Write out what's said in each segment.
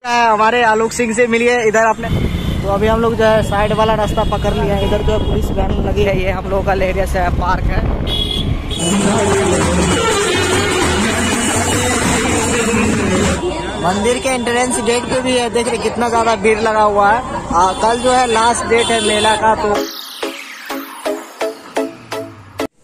हमारे आलोक सिंह से मिलिए इधर अपने। तो अभी हम लोग जो है साइड वाला रास्ता पकड़ लिया है। इधर जो है पुलिस वैन लगी है, ये हम लोगों का लेरिया से पार्क है। मंदिर के एंट्रेंस गेट पे भी है, देख रहे कितना ज्यादा भीड़ लगा हुआ है। कल जो है लास्ट डेट है मेला का। तो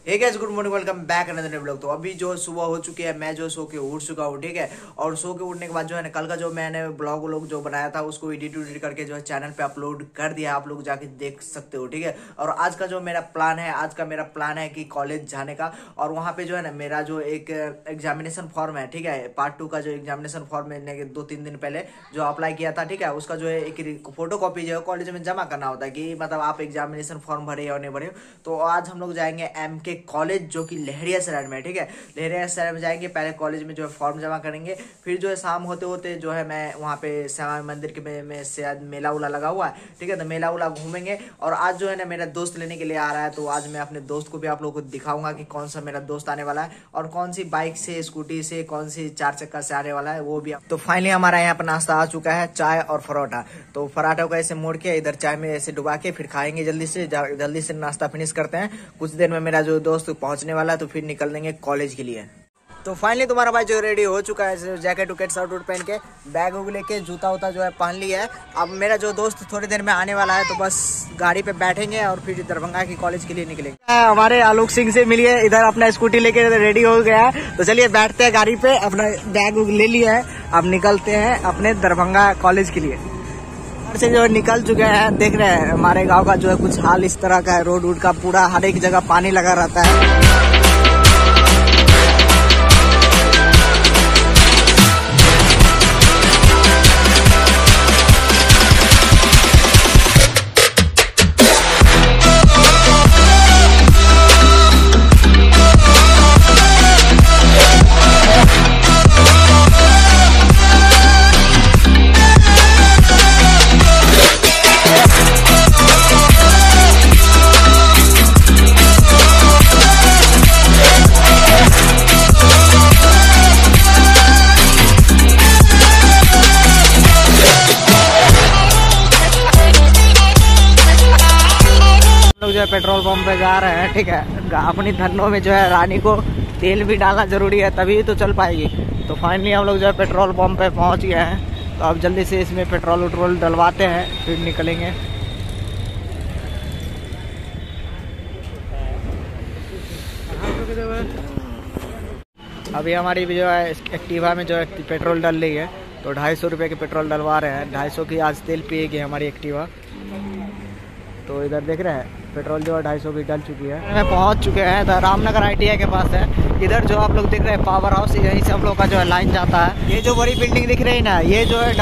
hey guys, good morning, welcome back another new vlog. तो अभी जो सुबह हो चुकी है, मैं जो सो के उठ चुका हूँ, ठीक है। और सो के उठने के बाद जो है ना, कल का जो मैंने ब्लॉग जो बनाया था उसको एडिट करके जो है चैनल पे अपलोड कर दिया, आप लोग जाके देख सकते हो, ठीक है। और आज का जो मेरा प्लान है, आज का मेरा प्लान है कि कॉलेज जाने का। और वहाँ पे जो है ना मेरा जो एक एग्जामिनेशन फॉर्म है, ठीक है, पार्ट 2 का जो एग्जामिनेशन फॉर्म मैंने 2-3 दिन पहले जो अप्लाई किया था, ठीक है, उसका जो है एक फोटो कॉपी जो है कॉलेज में जमा करना होता है कि मतलब आप एग्जामिनेशन फॉर्म भरे और नहीं भरे। तो आज हम लोग जाएंगे MK कॉलेज जो कि लहरियासराय में, ठीक है। लहरियासराय में जाएंगे, पहले कॉलेज में जो है फॉर्म जमा करेंगे। फिर जो है शाम होते होते जो है मैं वहाँ पे श्यामा मंदिर के में शायद मेला उला लगा हुआ है, ठीक है। तो मेला उला घूमेंगे। और आज जो है ना मेरा दोस्त लेने के लिए आ रहा है, तो आज मैं अपने दोस्त को भी आप लोगों को दिखाऊंगा कि कौन सा मेरा दोस्त आने वाला है और कौन सी बाइक से, स्कूटी से, कौन सी 4 चक्का से आने वाला है वो भी। तो फाइनली हमारा यहाँ पर नाश्ता आ चुका है, चाय और परोठा। तो पराठा को ऐसे मोड़ के इधर चाय में ऐसे डुबा के फिर खाएंगे जल्दी से नाश्ता फिनिश करते हैं। कुछ देर में मेरा जो दोस्त पहुंचने वाला है, तो फिर निकल देंगे कॉलेज के लिए। तो फाइनली तुम्हारा भाई जो रेडी हो चुका है, जैकेट उकेट शर्ट उट पहन के, बैग उग लेके, जूता उता जो है पहन लिया है। अब मेरा जो दोस्त थोड़ी देर में आने वाला है, तो बस गाड़ी पे बैठेंगे और फिर दरभंगा की कॉलेज के लिए निकलेंगे। हमारे आलोक सिंह से मिलिए इधर, अपना स्कूटी लेके रेडी हो गया है। तो चलिए बैठते हैं गाड़ी पे, अपना बैग उग ले लिया है, अब निकलते हैं अपने दरभंगा कॉलेज के लिए। से जो निकल चुके हैं, देख रहे हैं हमारे गांव का जो है कुछ हाल इस तरह का है। रोड वोड का पूरा हर एक जगह पानी लगा रहता है। जो है पेट्रोल पंप पे जा रहे हैं, ठीक है। अपनी धनों में जो है रानी को तेल भी डालना जरूरी है, तभी तो चल पाएगी। तो फाइनली हम लोग जो है पेट्रोल पंप पे पहुंच गए हैं। तो अब जल्दी से इसमें पेट्रोल उट्रोल डलवाते हैं, फिर निकलेंगे। अभी हमारी भी जो है एक्टिवा में जो है पेट्रोल डल रही है, तो 250 रुपये के पेट्रोल डलवा रहे हैं। 250 की आज तेल पिएगी हमारी एक्टिवा। तो इधर देख रहे हैं पेट्रोल जो है 250 की डल चुकी है। मैं पहुंच चुके हैं, तो रामनगर ITI के पास है। इधर जो आप लोग देख रहे हैं पावर हाउस, यहीं से हम लोग का जो है लाइन जाता है। ये जो बड़ी बिल्डिंग दिख रही है ना, ये जो है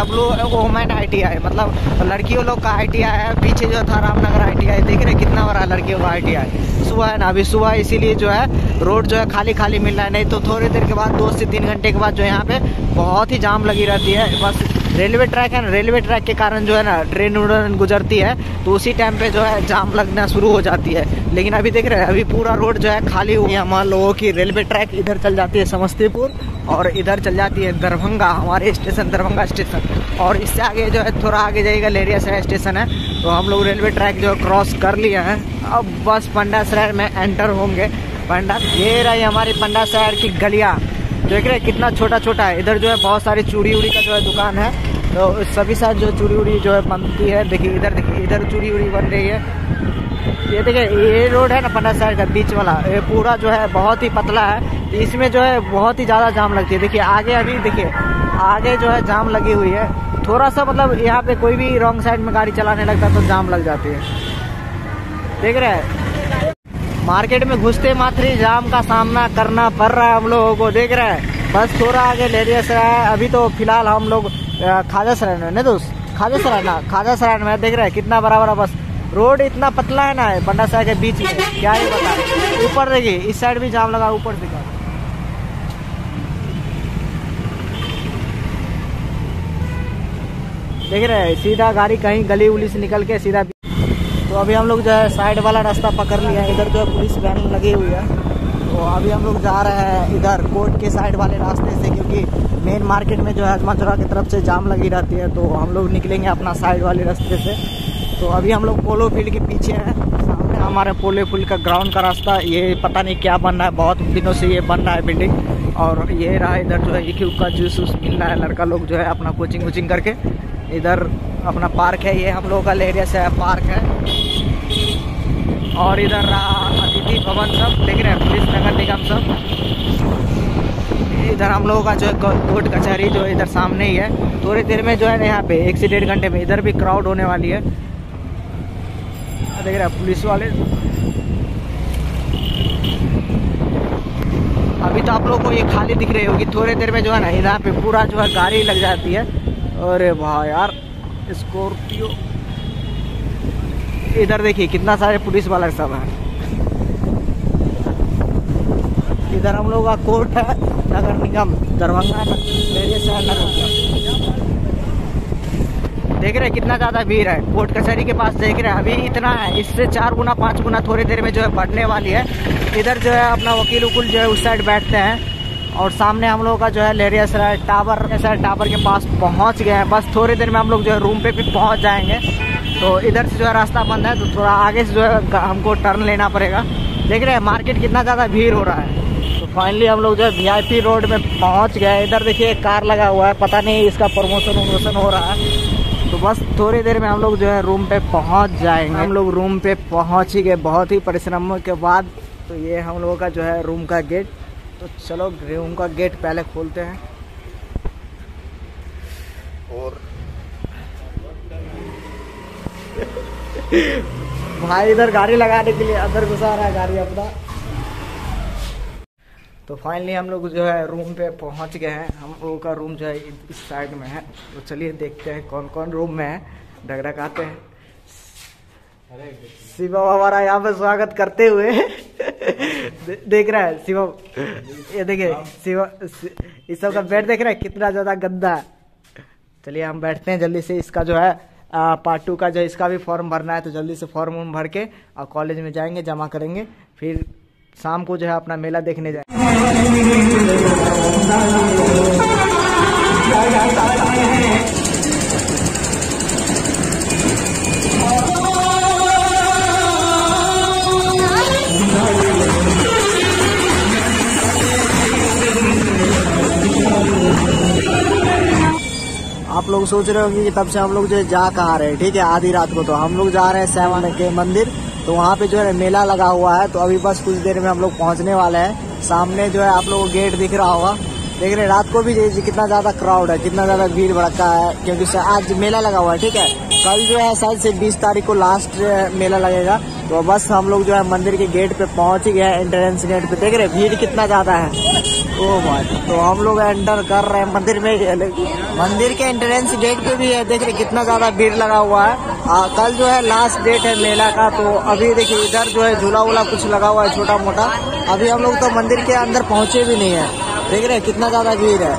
वुमेन ITI, मतलब लड़कियों लोग का ITI है। पीछे जो था रामनगर ITI, देख रहे कितना बड़ा लड़कियों का ITI। सुबह है ना, अभी सुबह, इसीलिए जो है रोड जो है खाली खाली मिल रहा है। नहीं तो थोड़ी देर के बाद 2 से 3 घंटे के बाद जो यहाँ पे बहुत ही जाम लगी रहती है। बस रेलवे ट्रैक है ना, रेलवे ट्रैक के कारण जो है ना ट्रेन उड़न गुजरती है, तो उसी टाइम पे जो है जाम लगना शुरू हो जाती है। लेकिन अभी देख रहे हैं अभी पूरा रोड जो है खाली हुई है। मान लो कि रेलवे ट्रैक इधर चल जाती है समस्तीपुर, और इधर चल जाती है दरभंगा, हमारे स्टेशन दरभंगा स्टेशन। और इससे आगे जो है थोड़ा आगे जाएगा लहरियासराय स्टेशन है। तो हम लोग रेलवे ट्रैक जो क्रॉस कर लिए हैं, अब बस पंडासराय में एंटर होंगे। ये रही हमारी पंडासराय की गलियाँ, देख रहे कितना छोटा छोटा है। इधर जो है बहुत सारी चूड़ी उड़ी का जो है दुकान है, तो सभी साथ जो चूड़ी उड़ी जो है बनती है। देखिए इधर चूड़ी उड़ी बन रही है। ये देखिए ये रोड है ना पंडासराय का बीच वाला, ये पूरा जो है बहुत ही पतला है। तो इसमें जो है बहुत ही ज़्यादा जाम लगती है। देखिए आगे, अभी देखिए आगे जो है जाम लगी हुई है। थोड़ा सा मतलब यहाँ पे कोई भी रॉन्ग साइड में गाड़ी चलाने लगता तो जाम लग जाती है। देख रहे हैं मार्केट में घुसते मात्र ही जाम का सामना करना पड़ रहा है हम लोगों को, देख रहे हैं। बस थोड़ा आगे लहरियासराय, अभी तो फिलहाल हम लोग खाजासराय में, नहीं दोस्त, खाजासराय में देख रहे हैं कितना बड़ा बस रोड इतना पतला है ना पंडासराय के बीच में, क्या ही बता। ऊपर देखिए इस साइड भी जाम लगा, ऊपर दिखा। देख रहे हैं सीधा गाड़ी कहीं गली उली से निकल के सीधा। तो अभी हम लोग जो है साइड वाला रास्ता पकड़ लिया है। इधर जो है पुलिस वैन लगी हुई है, तो अभी हम लोग जा रहे हैं इधर कोर्ट के साइड वाले रास्ते से, क्योंकि मेन मार्केट में जो है हजमा चौराहा की तरफ से जाम लगी रहती है। तो हम लोग निकलेंगे अपना साइड वाले रास्ते से। तो अभी हम लोग पोलो फील्ड के पीछे हैं, सामने हमारे पोलो फील्ड का ग्राउंड का रास्ता। ये पता नहीं क्या बन रहा है, बहुत दिनों से ये बन रहा है बिल्डिंग। और ये रहा इधर जो है EQ का जूस मिल रहा है, लड़का लोग जो है अपना कोचिंग करके। इधर अपना पार्क है, ये हम लोग का लेरिया से पार्क है। और इधर रहा अतिथि भवन सब, देख रहे हैं पुलिस नगर निगम सब। इधर हम लोगों का जो है कोर्ट कचहरी जो इधर सामने ही है। थोड़ी देर में जो है ना यहाँ पे 1 से 1.5 घंटे में इधर भी क्राउड होने वाली है। देख रहे हैं पुलिस वाले। अभी तो आप लोगों को ये खाली दिख रही होगी, थोड़ी देर में जो है ना यहाँ पे पूरा जो है गाड़ी लग जाती है। अरे वाह यार, स्कॉर्पियो। इधर देखिए कितना सारे पुलिस वाले सब है। इधर हम लोग का कोर्ट है, नगर निगम दरभंगा देख रहे हैं कितना ज़्यादा भीड़ है कोर्ट कचहरी के पास। देख रहे हैं अभी इतना है, इससे 4 गुना 5 गुना थोड़ी देर में जो है बढ़ने वाली है। इधर जो है अपना वकील उकुल जो है उस साइड बैठते हैं। और सामने हम लोग का जो है लहरियासराय टावर के पास पहुंच गए हैं। बस थोड़ी देर में हम लोग जो है रूम पे भी पहुंच जाएंगे। तो इधर से जो है रास्ता बंद है, तो थोड़ा आगे से जो है हमको टर्न लेना पड़ेगा। देख रहे हैं मार्केट कितना ज़्यादा भीड़ हो रहा है। तो फाइनली हम लोग जो है VIP रोड में पहुंच गए। इधर देखिए एक कार लगा हुआ है, पता नहीं इसका प्रमोशन हो रहा है। तो बस थोड़ी देर में हम लोग जो है रूम पे पहुंच जाएंगे। हम लोग रूम पे पहुंच ही गए बहुत ही परिश्रमों के बाद। तो ये हम लोगों का जो है रूम का गेट। तो चलो रूम का गेट पहले खोलते हैं। और भाई इधर गाड़ी लगाने के लिए अंदर घुसा रहा है गाड़ी अपना। तो फाइनली हम लोग जो है रूम पे पहुंच गए हैं। हम लोगों का रूम जो है इस साइड में है। तो चलिए देखते हैं कौन कौन रूम में है। डगडगाते हैं। शिवम हमारा यहाँ पे स्वागत करते हुए देख रहा है शिवम। ये देखिए शिवम, इस सब का बेड देख रहा है कितना ज्यादा गंदा है। चलिए हम बैठते हैं जल्दी से। इसका जो है पार्ट 2 का जो इसका भी फॉर्म भरना है, तो जल्दी से फॉर्म भर के और कॉलेज में जाएंगे, जमा करेंगे। फिर शाम को जो है अपना मेला देखने जाएंगे। आप लोग सोच रहे होंगे कि तब से हम लोग जो है जा कहाँ रहे, ठीक है। आधी रात को तो हम लोग जा रहे हैं श्यामा के मंदिर। तो वहाँ पे जो है मेला लगा हुआ है। तो अभी बस कुछ देर में हम लोग पहुँचने वाले हैं। सामने जो है आप लोगों को गेट दिख रहा होगा। देख रहे रात को भी कितना ज्यादा क्राउड है, कितना ज्यादा भीड़ भड़का है, क्योंकि आज मेला लगा हुआ है, ठीक है। कल जो है शायद से 20 तारीख को लास्ट मेला लगेगा। तो बस हम लोग जो है मंदिर के गेट पे पहुँच ही गए, एंट्रेंस गेट पे। देख रहे भीड़ कितना ज्यादा है। ओ भाई, तो हम लोग एंटर कर रहे हैं मंदिर में। मंदिर के एंट्रेंस गेट पे भी है, देख रहे कितना ज्यादा भीड़ लगा हुआ है। कल जो है लास्ट डेट है मेला का। तो अभी देखिए इधर जो है झूला वूला कुछ लगा हुआ है छोटा मोटा। अभी हम लोग तो मंदिर के अंदर पहुंचे भी नहीं है। देख रहे कितना ज्यादा भीड़ है।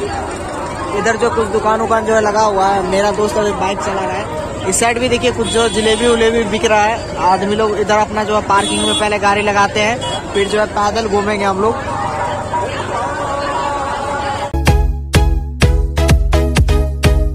इधर जो कुछ दुकान उकान जो है लगा हुआ है। मेरा दोस्त अभी बाइक चला रहा है। इस साइड भी देखिए कुछ जो जलेबी उलेबी बिक रहा है। आदमी लोग इधर अपना जो है पार्किंग में पहले गाड़ी लगाते हैं, फिर जो है पैदल घूमेंगे हम लोग।